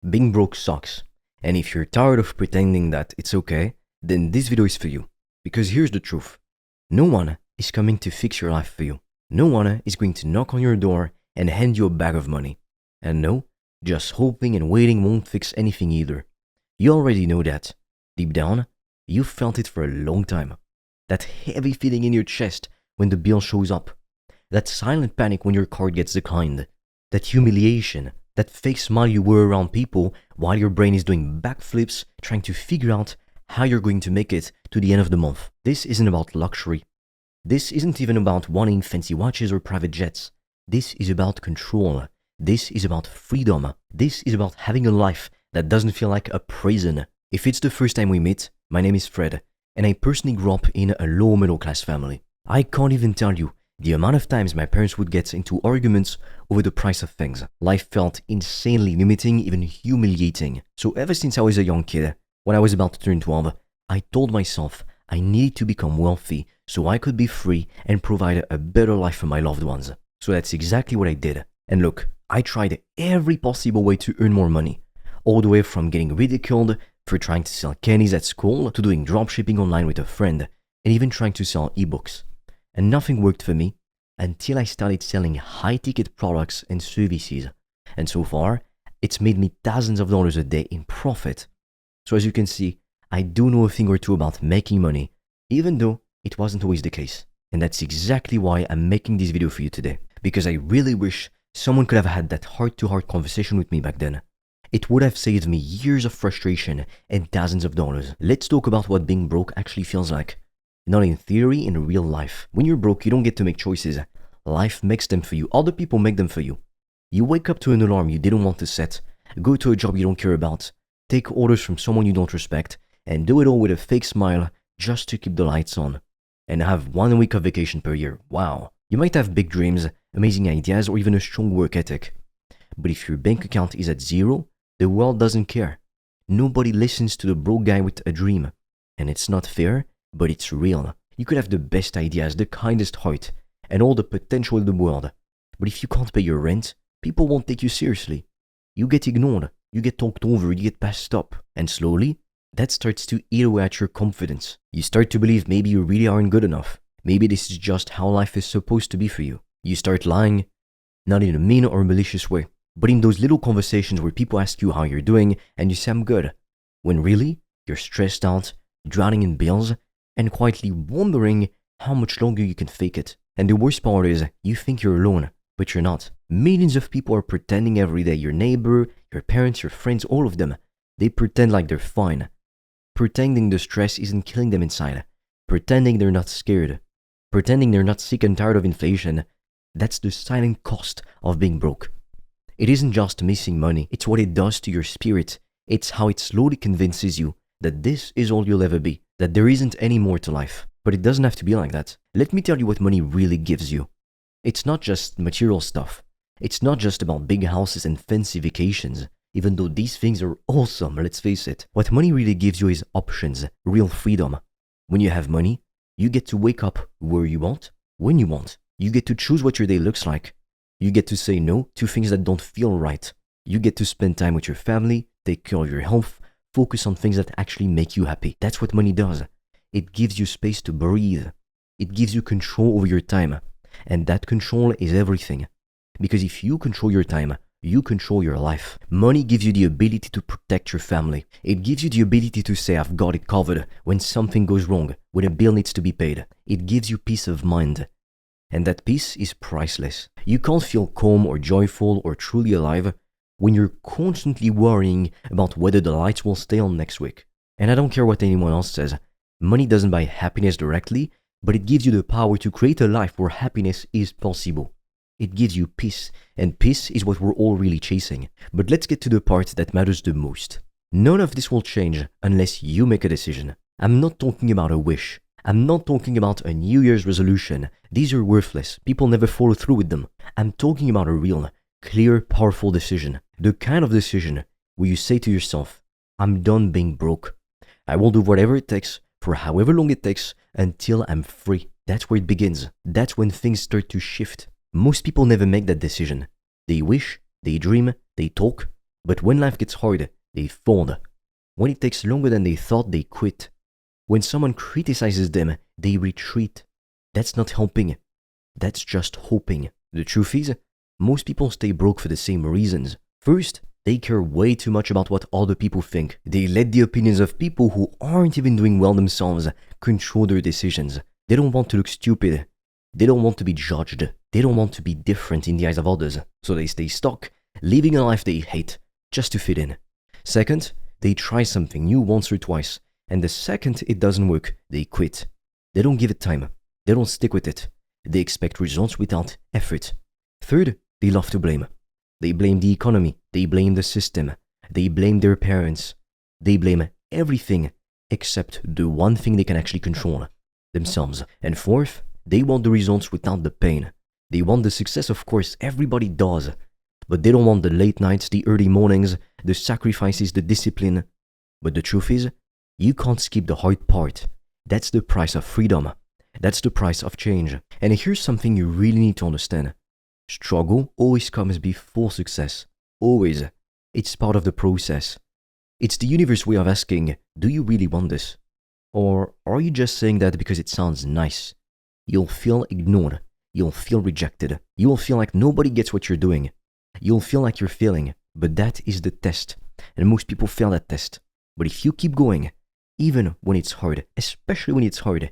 Being broke sucks. And if you're tired of pretending that it's okay, then this video is for you. Because here's the truth. No one is coming to fix your life for you. No one is going to knock on your door and hand you a bag of money. And no, just hoping and waiting won't fix anything either. You already know that. Deep down, you felt it for a long time. That heavy feeling in your chest when the bill shows up. That silent panic when your card gets declined. That humiliation, that fake smile you wear around people while your brain is doing backflips trying to figure out how you're going to make it to the end of the month. This isn't about luxury. This isn't even about wanting fancy watches or private jets. This is about control. This is about freedom. This is about having a life that doesn't feel like a prison. If it's the first time we meet, my name is Fred, and I personally grew up in a low middle class family. I can't even tell you the amount of times my parents would get into arguments over the price of things. Life felt insanely limiting, even humiliating. So ever since I was a young kid, when I was about to turn 12, I told myself I needed to become wealthy so I could be free and provide a better life for my loved ones. So that's exactly what I did. And look, I tried every possible way to earn more money, all the way from getting ridiculed for trying to sell candies at school to doing dropshipping online with a friend and even trying to sell ebooks. And nothing worked for me until I started selling high-ticket products and services. And so far, it's made me thousands of dollars a day in profit. So as you can see, I do know a thing or two about making money, even though it wasn't always the case. And that's exactly why I'm making this video for you today. Because I really wish someone could have had that heart-to-heart conversation with me back then. It would have saved me years of frustration and thousands of dollars. Let's talk about what being broke actually feels like. Not in theory, in real life. When you're broke, you don't get to make choices. Life makes them for you. Other people make them for you. You wake up to an alarm you didn't want to set, go to a job you don't care about, take orders from someone you don't respect, and do it all with a fake smile just to keep the lights on. And have 1 week of vacation per year. Wow. You might have big dreams, amazing ideas, or even a strong work ethic. But if your bank account is at zero, the world doesn't care. Nobody listens to the broke guy with a dream. And it's not fair, but it's real. You could have the best ideas, the kindest heart, and all the potential in the world. But if you can't pay your rent, people won't take you seriously. You get ignored, you get talked over, you get passed up. And slowly, that starts to eat away at your confidence. You start to believe maybe you really aren't good enough. Maybe this is just how life is supposed to be for you. You start lying, not in a mean or malicious way, but in those little conversations where people ask you how you're doing and you say I'm good, when really you're stressed out, drowning in bills, and quietly wondering how much longer you can fake it. And the worst part is, you think you're alone, but you're not. Millions of people are pretending every day. Your neighbor, your parents, your friends, all of them. They pretend like they're fine. Pretending the stress isn't killing them inside. Pretending they're not scared. Pretending they're not sick and tired of inflation. That's the silent cost of being broke. It isn't just missing money. It's what it does to your spirit. It's how it slowly convinces you that this is all you'll ever be. That there isn't any more to life. But it doesn't have to be like that. Let me tell you what money really gives you. It's not just material stuff. It's not just about big houses and fancy vacations, even though these things are awesome, let's face it. What money really gives you is options, real freedom. When you have money, you get to wake up where you want, when you want. You get to choose what your day looks like. You get to say no to things that don't feel right. You get to spend time with your family, take care of your health, focus on things that actually make you happy. That's what money does. It gives you space to breathe. It gives you control over your time. And that control is everything. Because if you control your time, you control your life. Money gives you the ability to protect your family. It gives you the ability to say, I've got it covered when something goes wrong, when a bill needs to be paid. It gives you peace of mind. And that peace is priceless. You can't feel calm or joyful or truly alive when you're constantly worrying about whether the lights will stay on next week. And I don't care what anyone else says. Money doesn't buy happiness directly, but it gives you the power to create a life where happiness is possible. It gives you peace, and peace is what we're all really chasing. But let's get to the part that matters the most. None of this will change unless you make a decision. I'm not talking about a wish. I'm not talking about a New Year's resolution. These are worthless. People never follow through with them. I'm talking about a real, clear, powerful decision. The kind of decision where you say to yourself, I'm done being broke. I will do whatever it takes for however long it takes until I'm free. That's where it begins. That's when things start to shift. Most people never make that decision. They wish, they dream, they talk, But when life gets hard, they fold. When it takes longer than they thought, they quit. When someone criticizes them, they retreat. That's not helping. That's just hoping. The truth is, most people stay broke for the same reasons. First, they care way too much about what other people think. They let the opinions of people who aren't even doing well themselves control their decisions. They don't want to look stupid. They don't want to be judged. They don't want to be different in the eyes of others. So they stay stuck, living a life they hate, just to fit in. Second, they try something new once or twice, and the second it doesn't work, they quit. They don't give it time. They don't stick with it. They expect results without effort. Third, they love to blame. They blame the economy. They blame the system. They blame their parents. They blame everything except the one thing they can actually control, themselves. And fourth, they want the results without the pain. They want the success, of course, everybody does. But they don't want the late nights, the early mornings, the sacrifices, the discipline. But the truth is, you can't skip the hard part. That's the price of freedom. That's the price of change. And here's something you really need to understand. Struggle always comes before success. Always. It's part of the process. It's the universe way of asking, do you really want this? Or are you just saying that because it sounds nice? You'll feel ignored. You'll feel rejected. You will feel like nobody gets what you're doing. You'll feel like you're failing. But that is the test. And most people fail that test. But if you keep going, even when it's hard, especially when it's hard,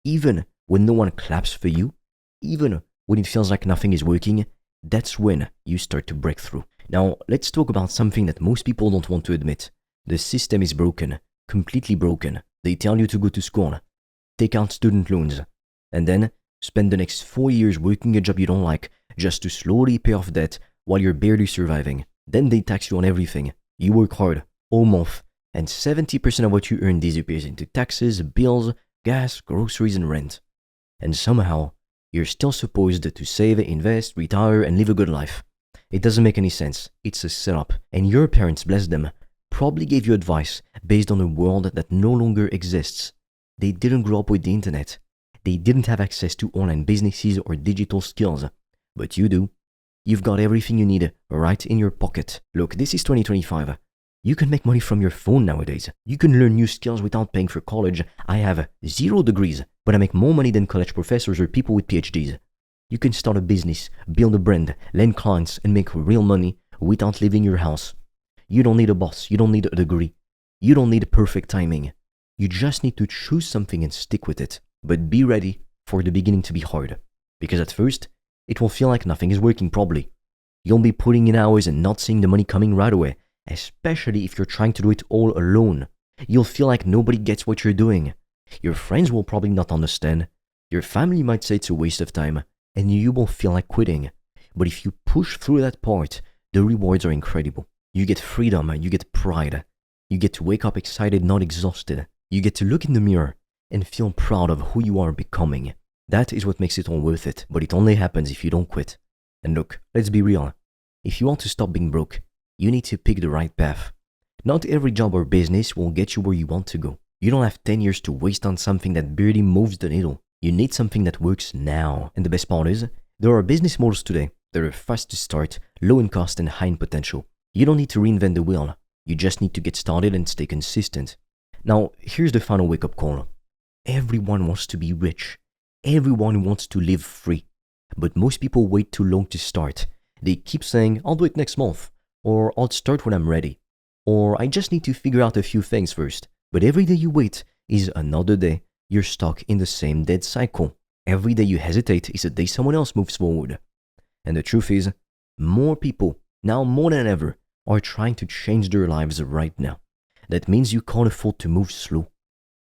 even when no one claps for you, even when it feels like nothing is working, that's when you start to break through. Now, let's talk about something that most people don't want to admit. The system is broken, completely broken. They tell you to go to school, take out student loans, and then spend the next 4 years working a job you don't like just to slowly pay off debt while you're barely surviving. Then they tax you on everything. You work hard, all month, and 70% of what you earn disappears into taxes, bills, gas, groceries, and rent. And somehow, you're still supposed to save, invest, retire, and live a good life. It doesn't make any sense. It's a setup. And your parents, bless them, probably gave you advice based on a world that no longer exists. They didn't grow up with the internet. They didn't have access to online businesses or digital skills. But you do. You've got everything you need right in your pocket. Look, this is 2025. You can make money from your phone nowadays. You can learn new skills without paying for college. I have 0 degrees, but I make more money than college professors or people with PhDs. You can start a business, build a brand, land clients, and make real money without leaving your house. You don't need a boss. You don't need a degree. You don't need perfect timing. You just need to choose something and stick with it. But be ready for the beginning to be hard. Because at first, it will feel like nothing is working probably. You'll be putting in hours and not seeing the money coming right away. Especially if you're trying to do it all alone. You'll feel like nobody gets what you're doing. Your friends will probably not understand. Your family might say it's a waste of time, and you will feel like quitting. But if you push through that part, the rewards are incredible. You get freedom, you get pride. You get to wake up excited, not exhausted. You get to look in the mirror and feel proud of who you are becoming. That is what makes it all worth it, but it only happens if you don't quit. And look, let's be real. If you want to stop being broke, you need to pick the right path. Not every job or business will get you where you want to go. You don't have 10 years to waste on something that barely moves the needle. You need something that works now. And the best part is, there are business models today that are fast to start, low in cost, and high in potential. You don't need to reinvent the wheel. You just need to get started and stay consistent. Now, here's the final wake-up call. Everyone wants to be rich. Everyone wants to live free. But most people wait too long to start. They keep saying, I'll do it next month. Or I'll start when I'm ready. Or I just need to figure out a few things first. But every day you wait is another day. You're stuck in the same dead cycle. Every day you hesitate is a day someone else moves forward. And the truth is, more people, now more than ever, are trying to change their lives right now. That means you can't afford to move slow.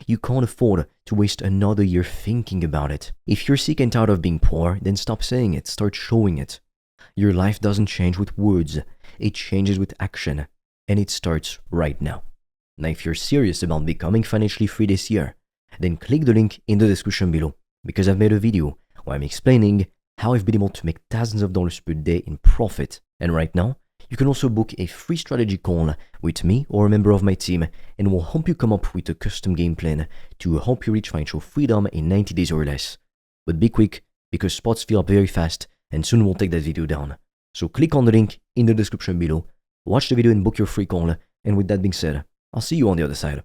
You can't afford to waste another year thinking about it. If you're sick and tired of being poor, then stop saying it, start showing it. Your life doesn't change with words, it changes with action, and it starts right now. Now, if you're serious about becoming financially free this year, then click the link in the description below, because I've made a video where I'm explaining how I've been able to make thousands of dollars per day in profit. And right now, you can also book a free strategy call with me or a member of my team, and we'll help you come up with a custom game plan to help you reach financial freedom in 90 days or less. But be quick, because spots fill up very fast, and soon we'll take that video down. So click on the link in the description below Watch the video and book your free call. And with that being said, I'll see you on the other side.